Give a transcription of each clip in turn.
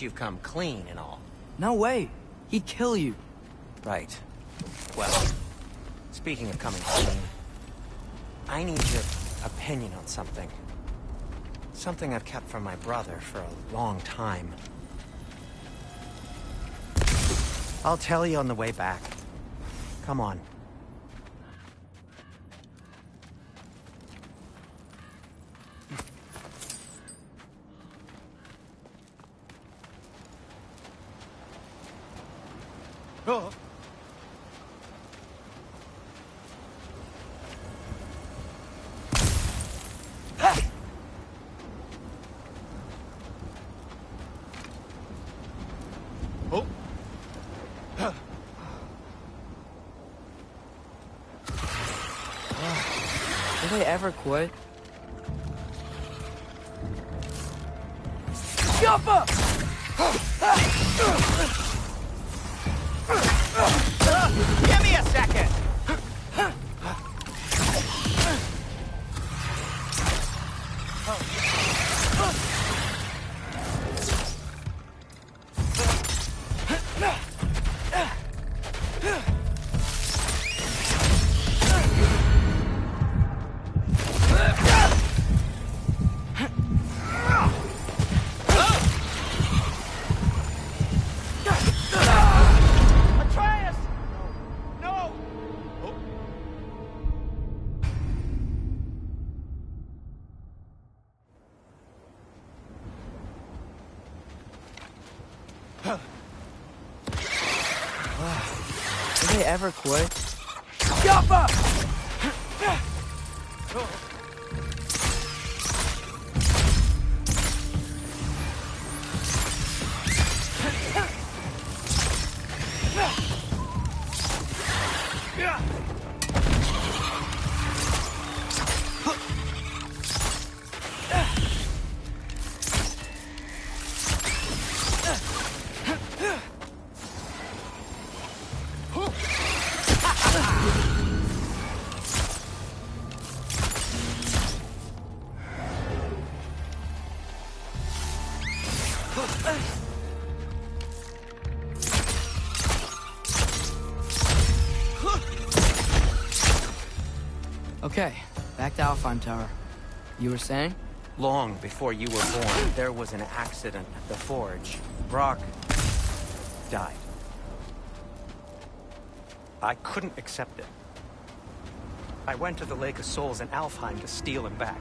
You've come clean and all. No way. He'd kill you. Right. Well, speaking of coming clean, I need your opinion on something. Something I've kept from my brother for a long time. I'll tell you on the way back. Come on. Oh. Oh. Did they ever quit? Jumper! Give me a second! Did they ever quit? Jumper! Okay, back to Alfheim Tower. You were saying? Long before you were born, there was an accident at the forge. Brock died. I couldn't accept it. I went to the Lake of Souls in Alfheim to steal him back.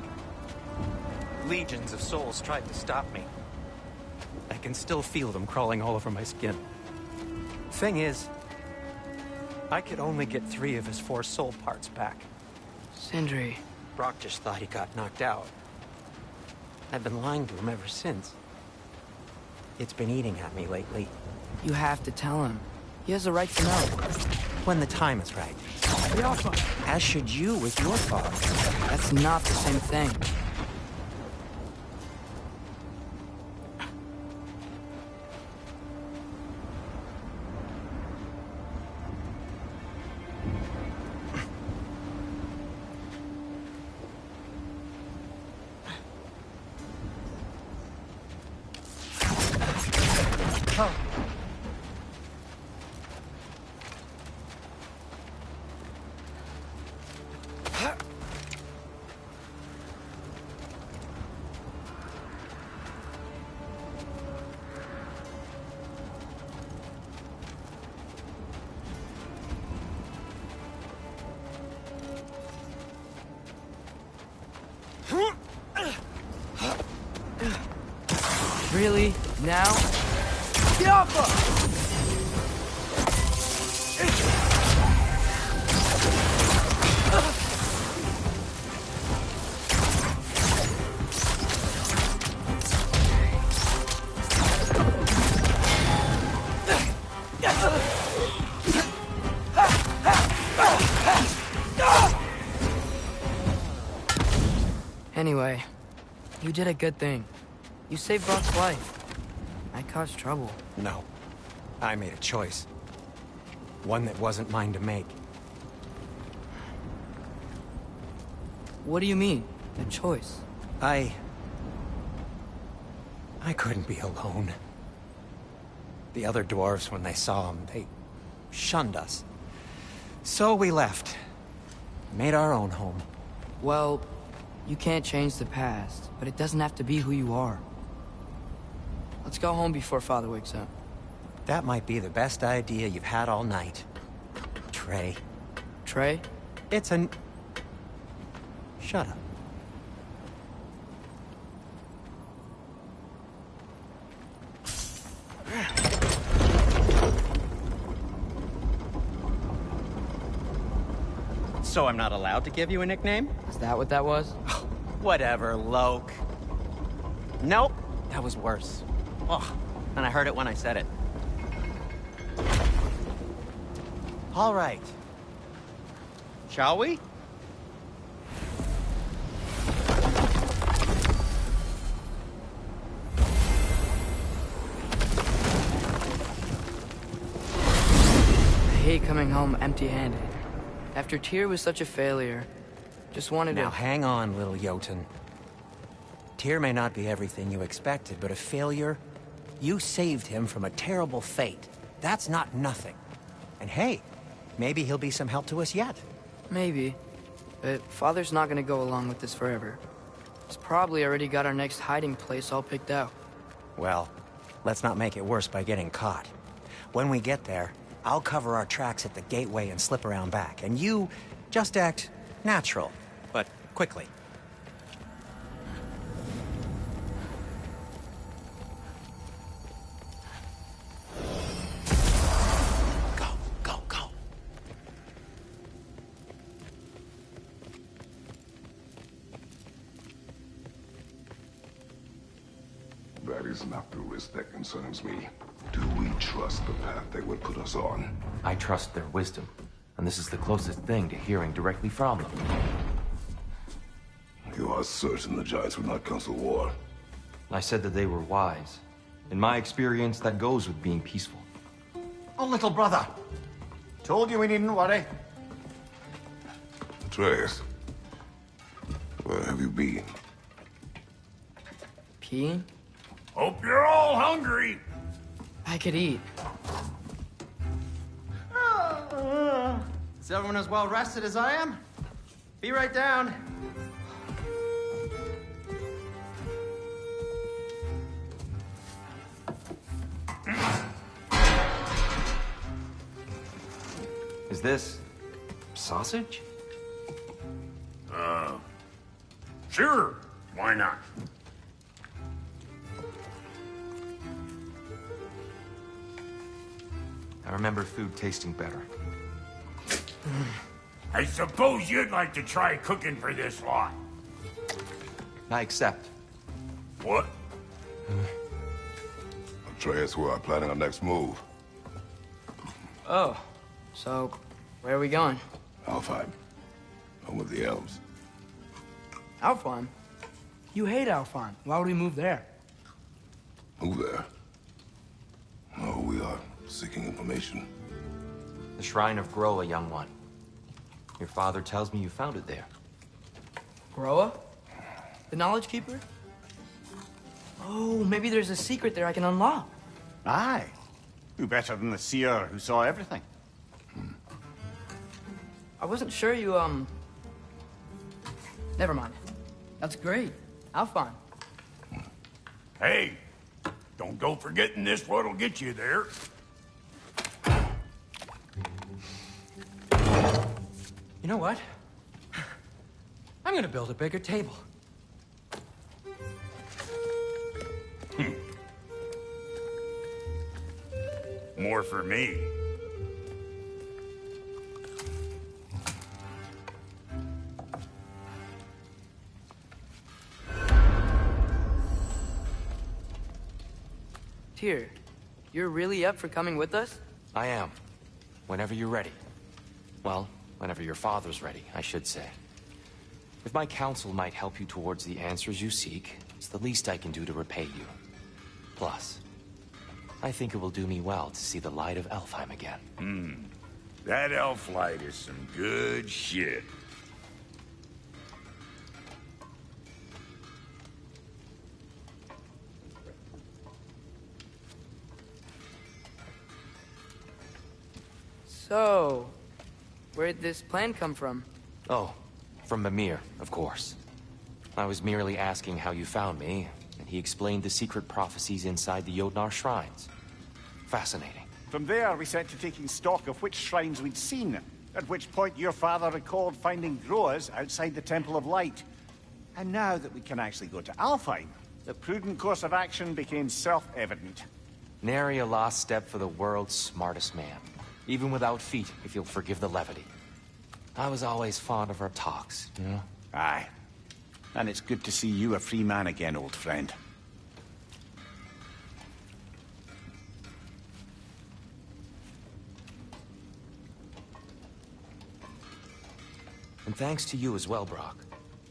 Legions of souls tried to stop me. I can still feel them crawling all over my skin. Thing is, I could only get 3 of his 4 soul parts back. Sindri. Brock just thought he got knocked out. I've been lying to him ever since. It's been eating at me lately. You have to tell him. He has a right to know. When the time is right. As should you with your father. That's not the same thing. Really? Now? Anyway, you did a good thing. You saved Brock's life. I caused trouble. No. I made a choice. One that wasn't mine to make. What do you mean? A choice? I couldn't be alone. The other dwarves, when they saw him, they shunned us. So we left. Made our own home. Well, you can't change the past, but it doesn't have to be who you are. Let's go home before Father wakes up. That might be the best idea you've had all night. Trey. Trey? It's an... Shut up. So I'm not allowed to give you a nickname? Is that what that was? Whatever, Loke. Nope, that was worse. Oh, and I heard it when I said it. All right. Shall we? I hate coming home empty-handed. After Tyr was such a failure, just wanted to... Now hang on, little Jotun. Tyr may not be everything you expected, but a failure? You saved him from a terrible fate. That's not nothing. And hey, maybe he'll be some help to us yet. Maybe. But Father's not gonna go along with this forever. He's probably already got our next hiding place all picked out. Well, let's not make it worse by getting caught. When we get there, I'll cover our tracks at the gateway and slip around back. And you just act natural, but quickly. Go, go, go. That is not the risk that concerns me. Do we trust the path they would put us on? I trust their wisdom, and this is the closest thing to hearing directly from them. You are certain the Giants would not counsel war? I said that they were wise. In my experience, that goes with being peaceful. Oh, little brother. Told you we needn't worry. Atreus, where have you been? Peeing? Hope you're all hungry. I could eat. Is everyone as well rested as I am? Be right down. Is this... sausage? Sure. Why not? I remember food tasting better. I suppose you'd like to try cooking for this lot. I accept. What? Atreus, we are planning our next move. Oh, so where are we going? Alfheim. Home with the elves. Alfheim? You hate Alfheim. Why would we move there? Move there. No, we are seeking information. The Shrine of Groa, young one. Your father tells me you found it there. Groa? The Knowledge Keeper? Oh, maybe there's a secret there I can unlock. Aye. Who better than the seer who saw everything? I wasn't sure you, Never mind. That's great. Alfheim. Hey, don't go forgetting this what'll get you there. You know what? I'm gonna build a bigger table. More for me. Tyr, you're really up for coming with us? I am. Whenever you're ready. Well, whenever your father's ready, I should say. If my counsel might help you towards the answers you seek, it's the least I can do to repay you. Plus, I think it will do me well to see the light of Alfheim again. That elf light is some good shit. So, where'd this plan come from? Oh, from Mimir, of course. I was merely asking how you found me, and he explained the secret prophecies inside the Jotnar shrines. Fascinating. From there, we set to taking stock of which shrines we'd seen, at which point your father recalled finding growers outside the Temple of Light. And now that we can actually go to Alfheim, the prudent course of action became self-evident. Nary a lost step for the world's smartest man. Even without feet, if you'll forgive the levity. I was always fond of our talks, you know? Aye. And it's good to see you a free man again, old friend. And thanks to you as well, Brock.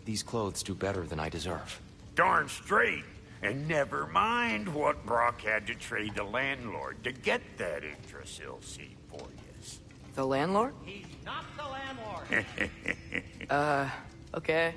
These clothes do better than I deserve. Darn straight. And never mind what Brock had to trade the landlord to get that Yggdrasil seed for you. The landlord? He's not the landlord. Okay.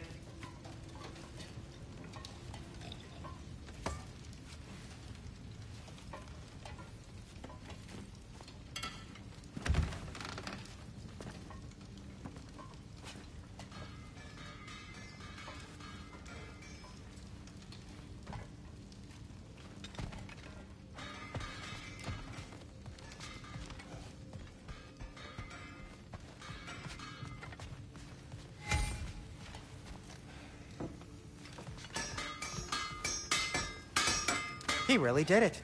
He really did it.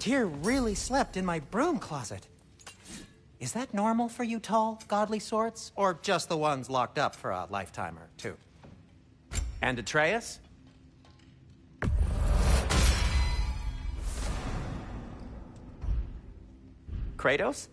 Tyr really slept in my broom closet. Is that normal for you tall, godly sorts? Or just the ones locked up for a lifetime or two? And Atreus? Kratos?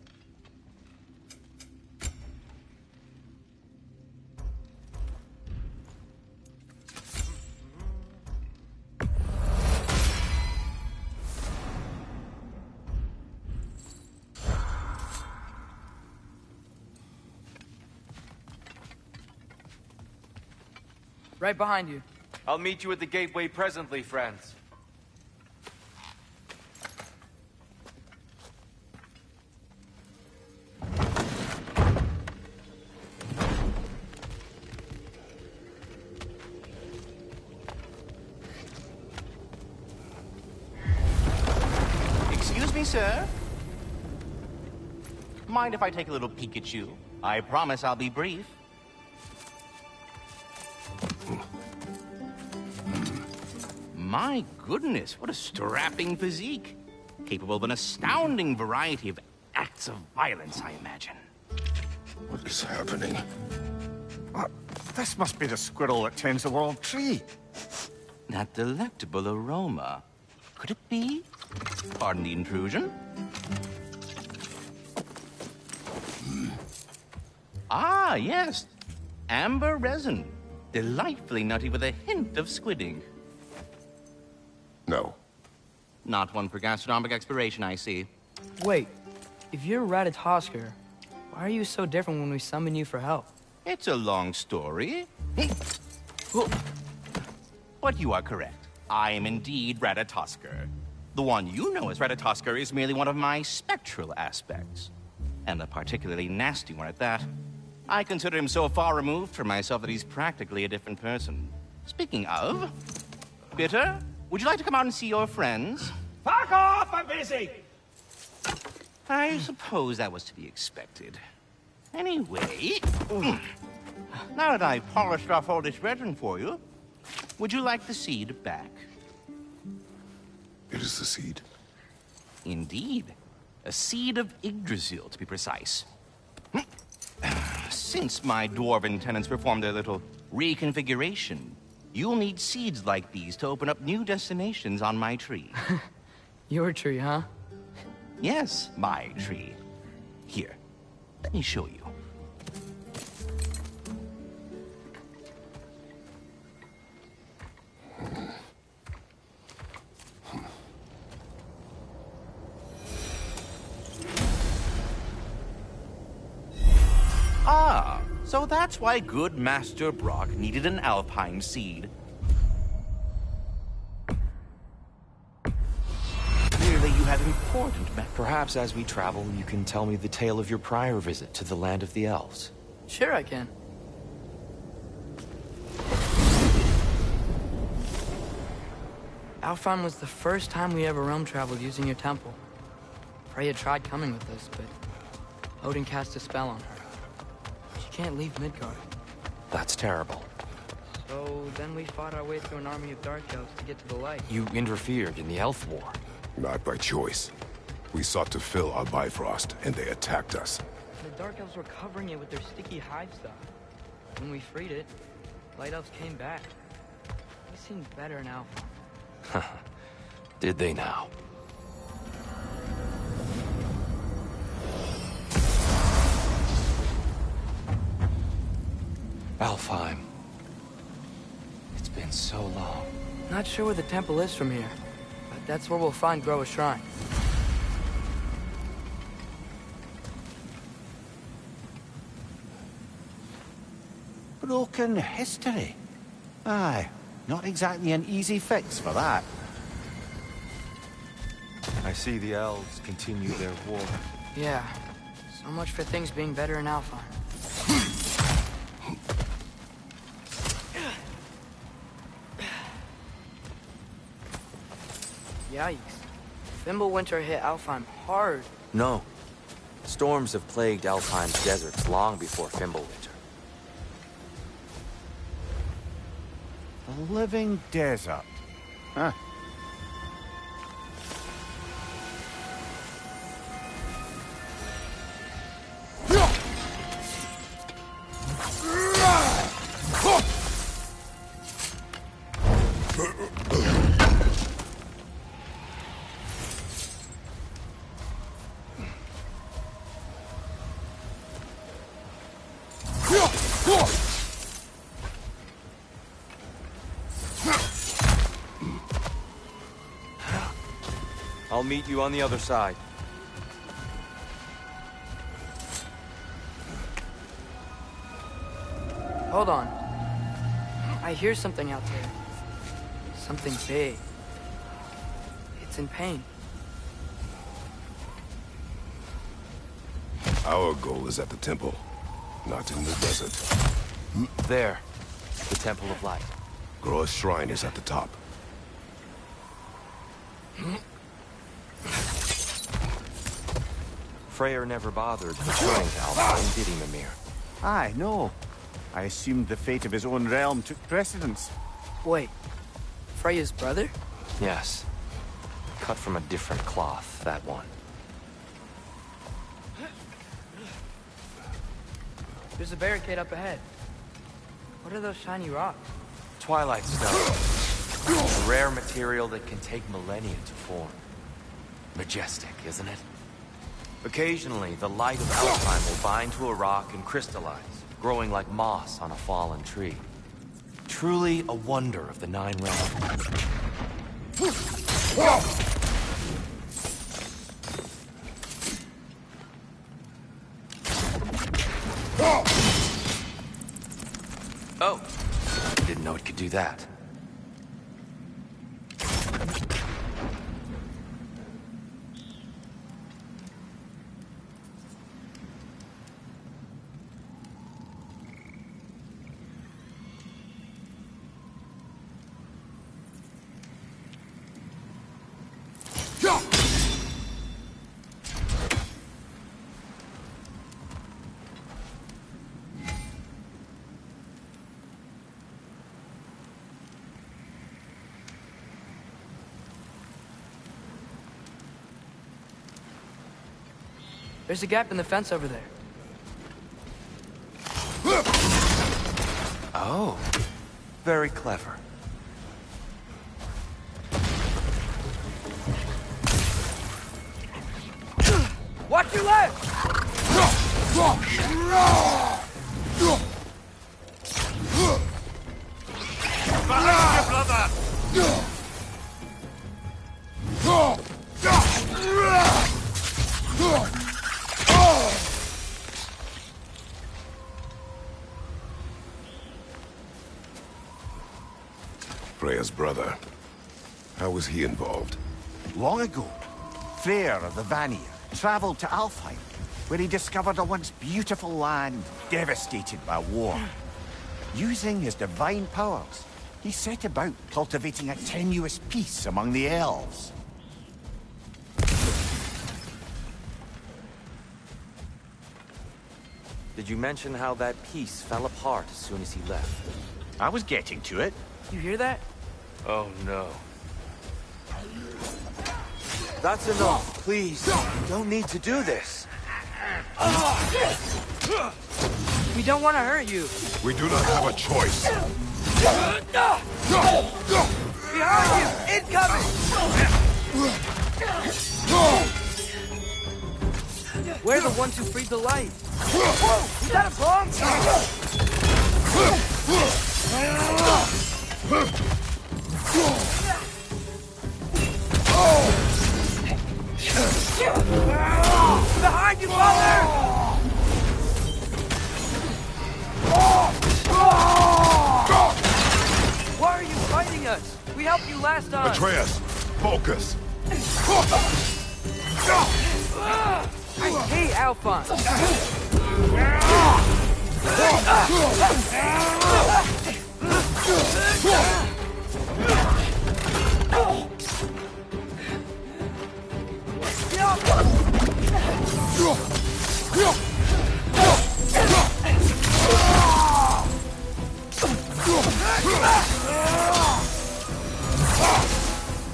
Right behind you. I'll meet you at the gateway presently, friends. Excuse me, sir? Mind if I take a little peek at you? I promise I'll be brief. My goodness, what a strapping physique. Capable of an astounding variety of acts of violence, I imagine. What is happening? This must be the squirrel that tends the world tree. That delectable aroma. Could it be? Pardon the intrusion. Ah, yes. Amber resin. Delightfully nutty with a hint of squidding. No. Not one for gastronomic exploration, I see. Wait, if you're Ratatoskr, why are you so different when we summon you for help? It's a long story. But you are correct. I am indeed Ratatoskr. The one you know as Ratatoskr is merely one of my spectral aspects. And a particularly nasty one at that. I consider him so far removed from myself that he's practically a different person. Speaking of... Bitter, would you like to come out and see your friends? Fuck off! I'm busy! I suppose that was to be expected. Anyway... Now that I've polished off all this resin for you, would you like the seed back? It is the seed. Indeed. A seed of Yggdrasil, to be precise. Since my dwarven tenants performed their little reconfiguration, you'll need seeds like these to open up new destinations on my tree. Your tree, huh? Yes, my tree. Here, let me show you. Ah, so that's why good Master Brock needed an Alpine seed. Clearly you have important matter. Perhaps as we travel, you can tell me the tale of your prior visit to the land of the elves. Sure I can. Alfheim was the first time we ever realm traveled using your temple. Freya tried coming with us, but Odin cast a spell on her. She can't leave Midgard. That's terrible. So then we fought our way through an army of dark elves to get to the light. You interfered in the Elf War. Not by choice. We sought to fill our Bifrost, and they attacked us. The dark elves were covering it with their sticky hive stuff. When we freed it, light elves came back. They seemed better now. Did they now? Alfheim. It's been so long. Not sure where the temple is from here, but that's where we'll find Groa's shrine. Broken history. Aye, not exactly an easy fix for that. I see the elves continue their war. Yeah, so much for things being better in Alfheim. Yikes. Fimbulwinter hit Alfheim hard. No. Storms have plagued Alfheim's deserts long before Fimbulwinter. A living desert. Huh. I'll meet you on the other side. Hold on. I hear something out there. Something big. It's in pain. Our goal is at the temple, not in the desert. There. The Temple of Light. Groa's shrine is at the top. Freyr never bothered returning to Alfheim, did he, Mimir? Aye, no. I assumed the fate of his own realm took precedence. Wait. Freya's brother? Yes. Cut from a different cloth, that one. There's a barricade up ahead. What are those shiny rocks? Twilight Stone. A rare material that can take millennia to form. Majestic, isn't it? Occasionally, the light of Alfheim will bind to a rock and crystallize, growing like moss on a fallen tree. Truly a wonder of the Nine Realms. Oh, didn't know it could do that. There's a gap in the fence over there. Oh, very clever. Watch your left! Behind you, brother! Freya's brother. How was he involved? Long ago, Freyr of the Vanir traveled to Alfheim, where he discovered a once beautiful land devastated by war. Using his divine powers, he set about cultivating a tenuous peace among the elves. Did you mention how that piece fell apart as soon as he left? I was getting to it. You hear that? Oh no. That's enough, please. You don't need to do this. We don't want to hurt you. We do not have a choice. Behind you! Incoming! We're the ones who freed the light. Whoa! Is that a bomb? Behind you, father! Why are you fighting us? We helped you last time. Atreus, focus. I hate Alphonse.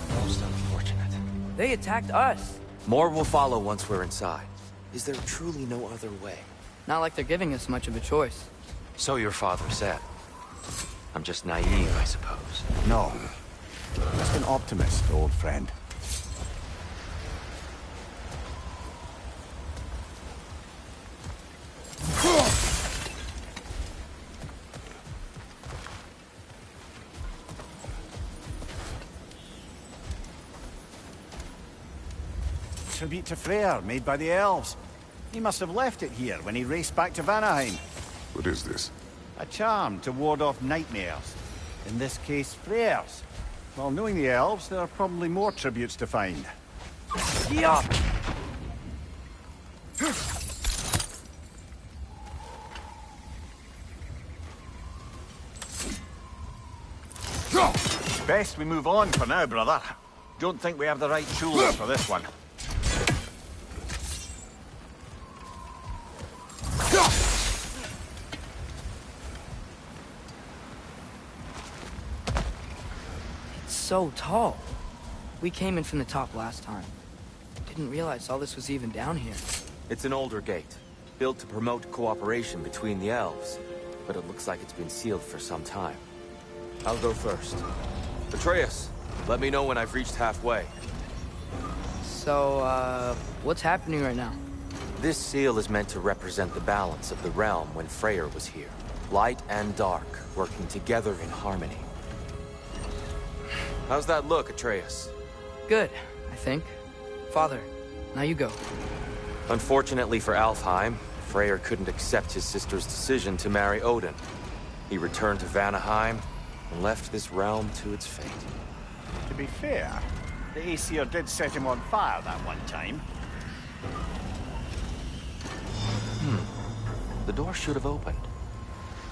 Most unfortunate. They attacked us. More will follow once we're inside. Is there truly no other way? Not like they're giving us much of a choice. So your father said. I'm just naive, I suppose. No. Just an optimist, old friend. Tribute to Freyr, made by the elves. He must have left it here when he raced back to Vanaheim. What is this? A charm to ward off nightmares. In this case, Freyr's. Well, knowing the elves, there are probably more tributes to find. Yeah. Best we move on for now, brother. Don't think we have the right tools for this one. It's so tall. We came in from the top last time. Didn't realize all this was even down here. It's an older gate, built to promote cooperation between the elves. But it looks like it's been sealed for some time. I'll go first. Atreus, let me know when I've reached halfway. So, what's happening right now? This seal is meant to represent the balance of the realm when Freyr was here. Light and dark, working together in harmony. How's that look, Atreus? Good, I think. Father, now you go. Unfortunately for Alfheim, Freyr couldn't accept his sister's decision to marry Odin. He returned to Vanaheim and left this realm to its fate. To be fair, the Aesir did set him on fire that one time. The door should have opened.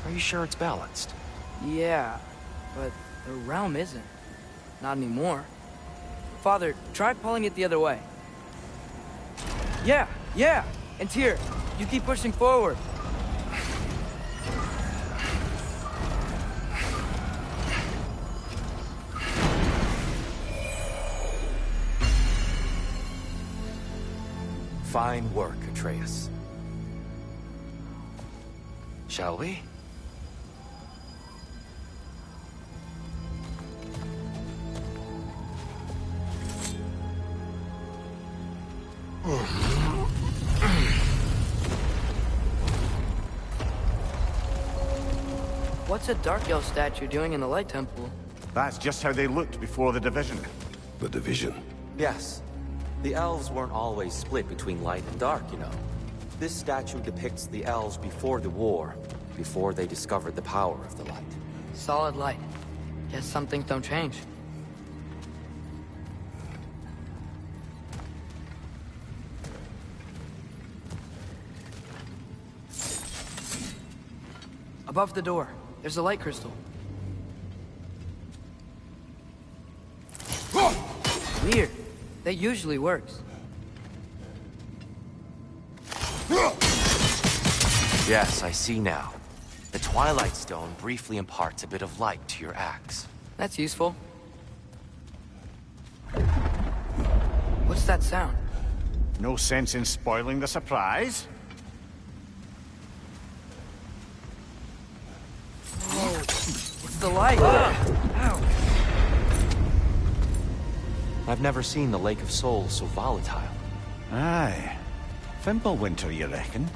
Are you sure it's balanced? Yeah, but the realm isn't. Not anymore. Father, try pulling it the other way. Yeah! And here, you keep pushing forward. Fine work, Atreus. Shall we? What's a Dark Elf statue doing in the Light Temple? That's just how they looked before the division. The division. Yes. The elves weren't always split between light and dark, you know. This statue depicts the elves before the war, before they discovered the power of the light. Solid light. Guess some things don't change. Above the door, there's a light crystal. Weird. That usually works. Yes, I see now. The Twilight Stone briefly imparts a bit of light to your axe. That's useful. What's that sound? No sense in spoiling the surprise. Whoa. It's the light! Ow! I've never seen the Lake of Souls so volatile. Aye. Fimbulwinter, you reckon?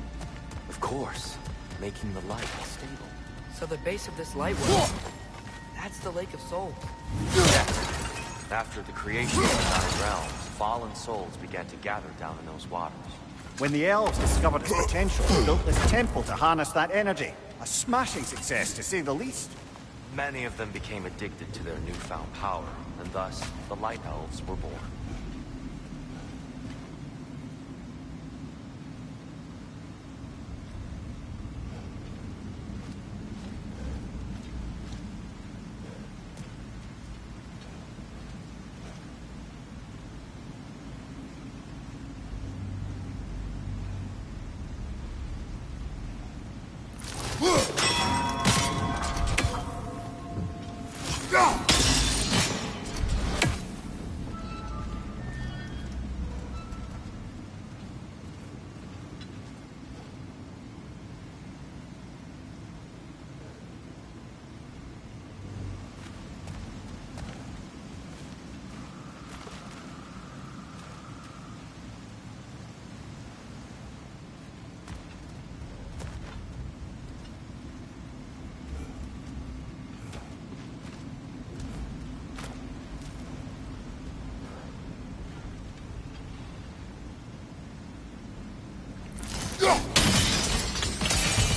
Of course, making the light stable. So the base of this light well, that's the Lake of Souls. Yes. After the creation of the 9 realms, fallen souls began to gather down in those waters. When the elves discovered its potential, they built this temple to harness that energy. A smashing success, to say the least. Many of them became addicted to their newfound power, and thus, the Light Elves were born.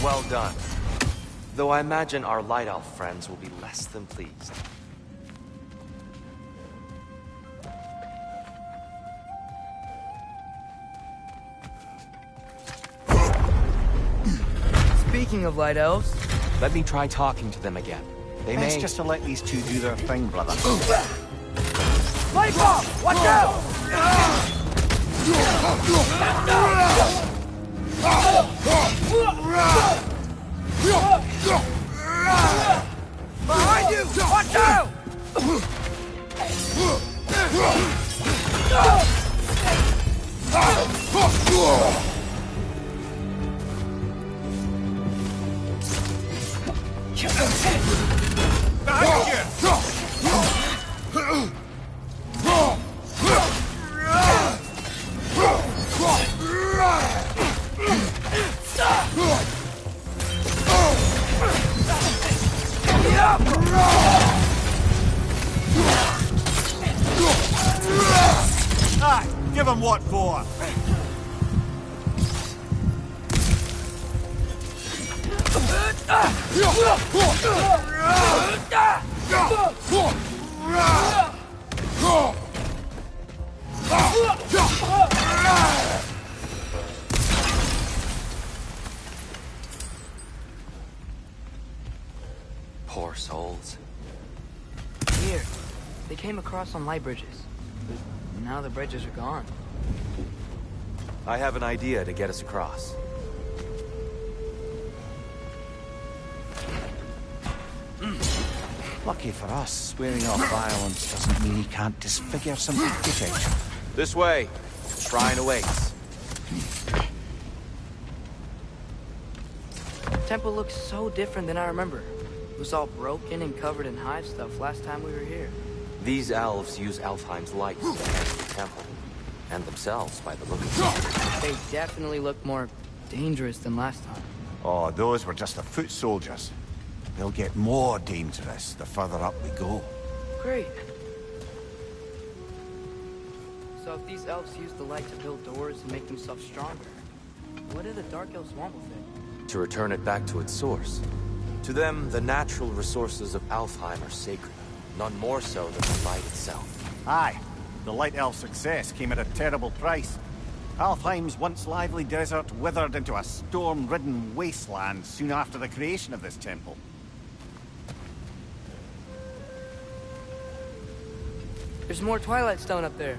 Well done. Though I imagine our Light Elf friends will be less than pleased. Speaking of Light Elves... Let me try talking to them again. They Best may... just to let these two do their thing, brother. Light bomb! Watch out! Behind you! Watch out! Aye, give him what for. Poor souls. Here, they came across on light bridges. But now the bridges are gone. I have an idea to get us across. Lucky for us, swearing off violence doesn't mean he can't disfigure some footage. This way. Shrine awaits. The temple looks so different than I remember. It was all broken and covered in hive stuff last time we were here. These elves use Alfheim's light to enhance the temple. And themselves, by the look of it. They definitely look more dangerous than last time. Oh, those were just the foot soldiers. They'll get more dangerous the further up we go. Great. So if these elves use the light to build doors and make themselves stronger, what do the Dark Elves want with it? To return it back to its source. To them, the natural resources of Alfheim are sacred. None more so than the light itself. Aye, the Light Elf success came at a terrible price. Alfheim's once lively desert withered into a storm-ridden wasteland soon after the creation of this temple. There's more Twilight Stone up there.